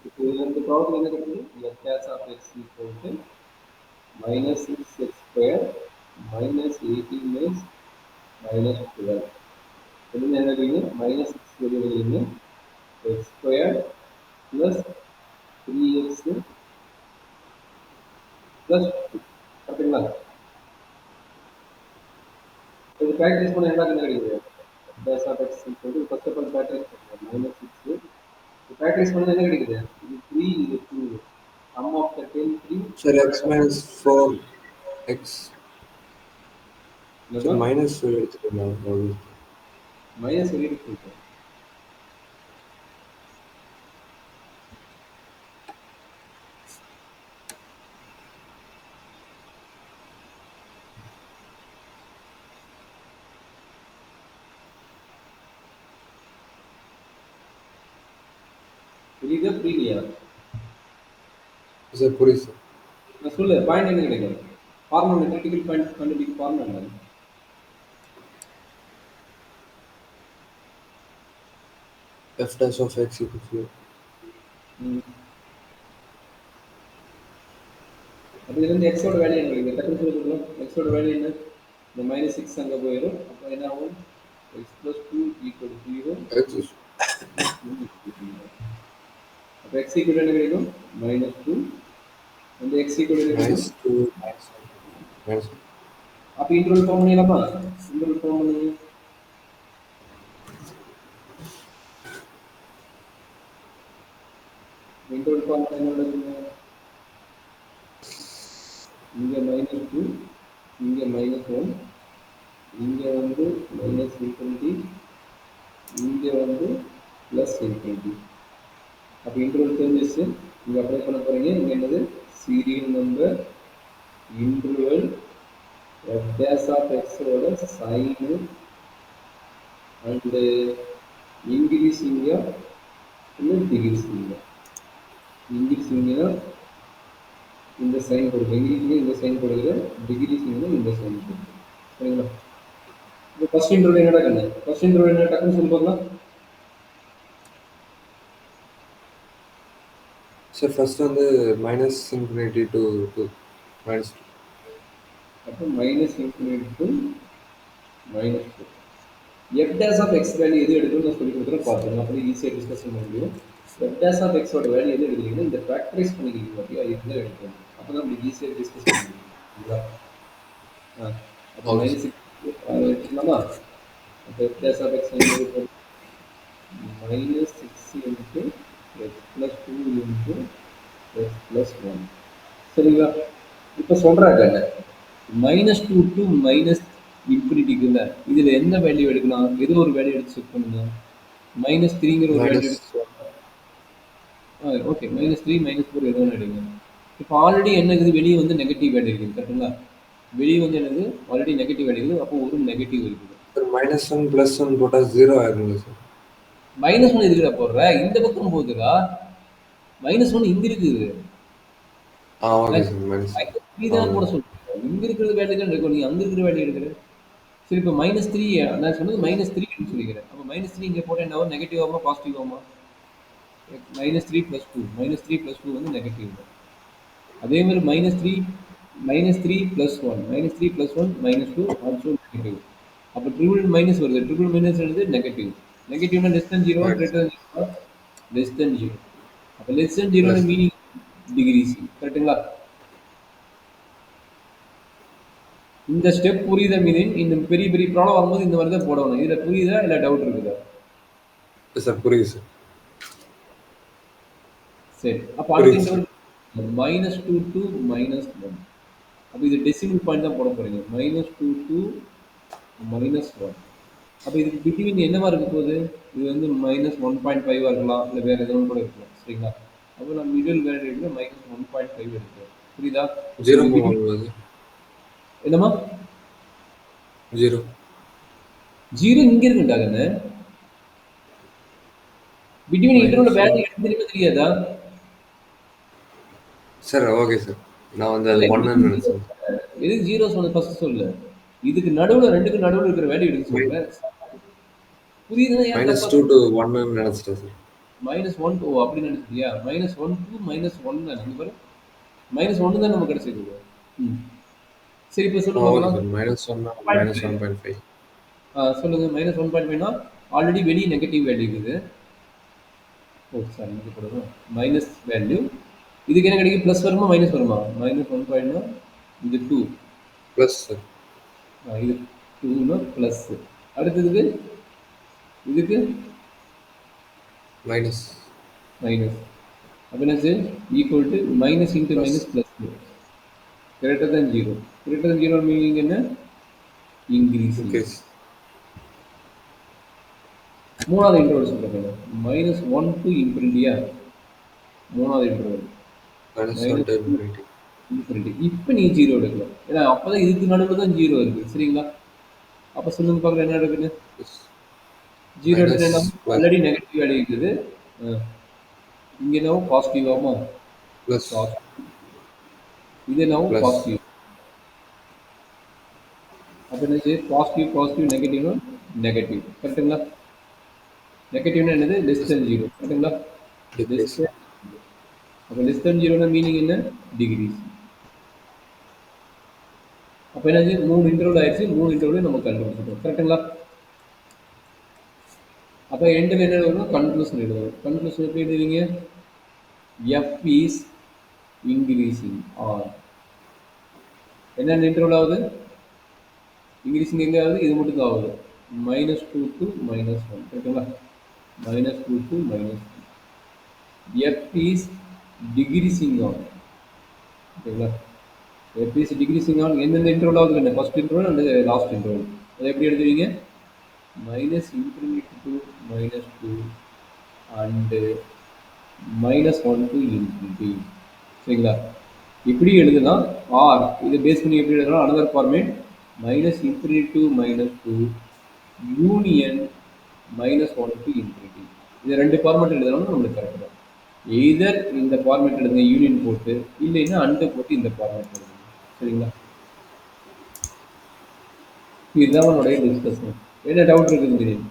இப்போ இதுல இருந்து ப்ராப்ளம் என்ன கிடைக்குது? f dash of x equal to minus 6x square minus 18x minus 12. இதுல என்ன கிடைக்குது? minus 6 வெளியே வெளியே x square plus 3x plus 2. கரெக்டுங்களா? இது practice பண்ண என்ன கிடைக்குது? dash of x equal to first of all practice minus 6. practice பண்ண என்ன கிடைக்குது? இது 3 இது 2. sum of the 10 3. Sir, x minus 4x. Sir, minus எடுத்துக்கலாம். மைனஸ் வெளியிட்டு கொடுத்தேன். புரியுதா புரியலையா? சார் புரியுது சார். நான் சொல்லு பாயிண்ட் என்ன கிடைக்கும்? ஃபார்முலா கிரிட்டிக்கல் பாயிண்ட் கண்டுபிடிக்க ஃபார்முலா என்ன? f dash of x equal to அப்போ இதுல இருந்து எக்ஸோட வேல்யூ என்ன கிடைக்கும்? டக்குனு சொல்லி கொடுக்கலாம். எக்ஸோட வேல்யூ என்ன? இந்த மைனஸ் 6 அங்கே போயிடும். அப்போ என்ன ஆகும்? X plus 2 equal 0. அப்போ எக்ஸ் ஈக்குவல் என்ன கிடைக்கும்? மைனஸ் 2. அந்த எக்ஸ் ஈக்குவல் என்ன கிடைக்கும்? அப்போ இன்டர்வல் ஃபார்ம் பண்ணிடலாமா? இன்டர்வல் ஃபார்ம் பண்ணுங்க. இன்டர்வல் ஃபார்ம் என்ன நடக்குங்க? இங்கே மைனஸ் 2, இங்கே மைனஸ் 1, இங்கே வந்து மைனஸ் இன்ஃபினிட்டி, இங்கே வந்து ப்ளஸ் இன்ஃபினிட்டி. அப்போ இன்டர்வல் தெரிஞ்சிச்சு. இங்கே அப்ளை பண்ண போகிறீங்க. இங்கே என்னது? Serial number interval f dash of x ஓட சைனு அண்டு இன்க்ரீஸிங்க இல்லை டிகிரீஸிங்க. இன்க்ரீஸிங்கன்னா இந்த சைன் கொடுக்குறேன், இன்க்ரீஸிங்க இந்த சைன் கொடுக்குறேன், டிகிரீஸிங்கன்னா இந்த சைன் கொடுக்குறேன். சரிங்களா? இப்போ ஃபர்ஸ்ட் இன்டர்வல் என்னடா கண்ணு? ஃபர்ஸ்ட் இன்டர்வல் என்ன டக்குன்னு சொல்லி பார்க்கலாம். சார் ஃபர்ஸ்ட் வந்து மைனஸ் இன்ஃபினிட்டி டு மைனஸ் 2. அப்போ minus infinity to minus 2. f dash of x value எது எடுக்கணும்னு நான் சொல்லி கொடுக்குறேன் பார்த்துங்க. அப்படி ஈஸியாக டிஸ்கஸ் பண்ண முடியும். f dash of x ஓட வேல்யூ எது எடுக்கிறீங்கன்னா இந்த ஃபேக்டரைஸ் பண்ணிக்கிறீங்க பார்த்தியா, இதுதான் எடுக்கணும். அப்போ தான் அப்படி ஈஸியாக டிஸ்கஸ் பண்ண முடியும். அப்போ மைனஸ் எடுத்துக்கலாமா? அப்போ f dash of x minus 6 into X plus 2 into X plus 1. சரிங்களா? இப்போ சொல்கிறாங்க என்ன? மைனஸ் 2 டு மைனஸ் இன்ஃபினிட்டிக்கு இல்லை, இதில் எந்த வேல்யூ எடுக்கலாம்? எது ஒரு வேல்யூ எடுத்து செக் பண்ணுங்க. மைனஸ் 3ங்கிற ஒரு வேல்யூ எடுத்து ஓகே, மைனஸ் 3 மைனஸ் 4 எது ஒன்று எடுங்க. இப்போ ஆல்ரெடி என்ன இருக்குது? வெளியே வந்து நெகட்டிவ் வேல்யூ இருக்குது. கரெக்டுங்களா? வெளியே வந்து என்னது? ஆல்ரெடி நெகட்டிவ் வேல்யூ இருக்குது. அப்போ ஒரு நெகட்டிவ் இருக்குது. சார் மைனஸ் 1 ப்ளஸ் 1 போட்டால் 0 ஆயிருங்க சார். மைனஸ் 1 எதுக்குடா போடுற? இந்த பக்கம் போகுதுடா. மைனஸ் 1 இங்க இருக்குது. Okay sir. மைனஸ் தான் போட சொல்றேன். இங்க இருக்கிற வேல்யூ தான் எடுக்கும். நீ அங்க இருக்கிற வேல்யூ எடுக்கிற. சரி, இப்போ மைனஸ் 3 நான் சொன்னது மைனஸ் 3 சொல்லிக்கிறேன். அப்போ மைனஸ் 3 இங்கே போட்டால் என்ன ஆகும்? நெகட்டிவ் ஆகுமா பாசிட்டிவ் ஆகுமா? Minus 3 plus 2. மைனஸ் 3 ப்ளஸ் 2 வந்து நெகட்டிவ் தான். அதே மாதிரி minus 3 plus 1. Minus 3 plus 1 minus 2 also negative. அப்போ ட்ரிபிள் மைனஸ் வருது. ட்ரிபிள் மைனஸ் எழுது நெகட்டிவ். நெகட்டிவ்னா less than 0, greater than 0, less than 0. அப்போ லெஸ் தென் 0 மீனிங் டிகிரிஸ். கரெக்டுங்களா? இந்த ஸ்டெப் புரியுதா? மீனிங் இந்த பெரிய பெரிய ப்ராப்ளம் வரும்போது இந்த மாதிரி தான் போடணும். இதில் புரியுதா இல்லை டவுட் இருக்குதா? சார் புரியுது சார். சரி, அப்போ அடுத்த மைனஸ் 2 டு மைனஸ் 1. அப்போ இது டெசிமல் பாயிண்ட் தான் போட போறீங்க. Minus 2 to minus 1. அப்போ இதுக்கு பிட்வீன் என்னவா இருக்க போகுது? இது வந்து மைனஸ் 1.5 இருக்கலாம், இல்லை வேற எதுவும் கூட இருக்கலாம். சரிங்களா? அப்போ நான் மிடில் வேல்யூ மைனஸ் 1.5 எடுக்கிறேன். புரியுதா? 0 என்னமா 0 இங்க இருக்குண்டாங்க. பிட்வீன் இன்டர்வல் வேல்யூ எடுத்து தெரியாதா சார்? Okay sir. நான் வந்து அது 1 ன்னு நினைச்சேன். எதுக்கு 0 சொன்ன ஃபர்ஸ்ட் சொல்லு. இதுக்கு நடுவுல ரெண்டுக்கு நடுவுல இருக்கிற வேல்யூ எடுக்க சொல்றேன். புரியுதுன்னா -2 to 1 ன்னு நினைச்சிட்டேன் சார். -1 to அப்படின்னு நினைச்சிட்டியா? -1 to -1 தானே. இங்க பாரு. -1 தான் நமக்கு கிடைச்சிருக்கு. ம். சரி இப்ப சொல்லு ஓகே பார்க்கலாம். சார். -1 0.5. -1.5. சொல்லுங்க. -1.5னா ஆல்ரெடி வெளிய நெகட்டிவ் வேல்யூ இருக்குது. ஓ சாரி இங்க போடணும். Minus value. இதுக்கு என்ன கிடைக்கும்? பிளஸ் வருமா? மைனஸ் வருமா? -1.5னா இது 2. Plus sir. இது 2னா பிளஸ். அடுத்ததுக்கு இதுக்கு மைனஸ். மைனஸ். அப்ப என்னாச்சு? Equal to minus into plus. Minus plus greater than 0. Greater than 0 meaning என்ன? இன்க்ரீசிங். இன்க்ரீஸ். மூணாவது இன்டர்வல் சொல்றேன். -1 to இன்ஃபினிட்டியா? மூணாவது இன்டர்வல். -1 to infinity. இன்ஃபினிட்டி. இப்போ நீ 0 எடுக்கலாம். ஏன்னா அப்பதான் இதுக்கு நடுவில் தான் 0 இருக்கு. சரிங்களா? அப்ப சொல்லுங்க பார்க்கலாம் என்ன நடக்குது? 0 எடுத்து என்ன? -1 ஆல்ரெடி நெகட்டிவ் வேல்யூ இருக்குது. இங்க என்னவோ பாசிட்டிவ் ஆகுமா? ப்ளஸ். இது என்னவோ ப்ளஸ். பாசிட்டிவ். அப்ப என்னது? பாசிட்டிவ் பாசிட்டிவ் நெகட்டிவ்னா நெகட்டிவ். கரெக்டுங்களா? நெகட்டிவ்னா என்னது? Less than 0. கரெக்டுங்களா? Less decrease. தென். அப்ப லெஸ் தென் 0னா மீனிங் என்ன? டிகிரிஸ். அப்ப என்னது? 3 இன்டர்வல் ஆயிடுச்சு. 3 இன்டர்வல் நம்ம கண்டுபிடிச்சிட்டோம். கரெக்டுங்களா? அப்ப எண்டில் என்ன எழுதணும்? கன்க்ளூஷன் எழுதணும். கன்க்ளூஷன் எப்படி எழுதுவீங்க? F is increasing or என்ன இன்டர்வல் ஆகுது? இன்க்ரீசிங் எங்க ஆகுது? இது மட்டும் தான் ஆகுது. -2 to -1. ஓகேங்களா? -2 to -1. F is decreasing on. ஓகேங்களா? F is decreasing on எந்தெந்த இன்டர்வல் ஆகுது? என்ன first interval and last interval. அதை எப்படி எழுதுவீங்க? -infinity to -2 and -1 to infinity. சரிங்களா? இப்படி எழுதுனா ஆர் இதை பேஸ் பண்ணி எப்படி எழுதலாம்? Another format -infinity to -2 union -1 to infinity. இது ரெண்டு ஃபார்மேட் எழுதணும் நம்மளுக்கு கரெக்ட் தான். எய்தர் இந்த ஃபார்மேட் எழுதுங்க யூனியன் போட்டு, இல்லைன்னா அண்டை போட்டு இந்த ஃபார்மேட் எழுதுங்க. சரிங்களா? இதுதான் நம்மளுடைய டிஸ்கஷன். என்ன டவுட் இருக்குதுன்னு தெரியும்.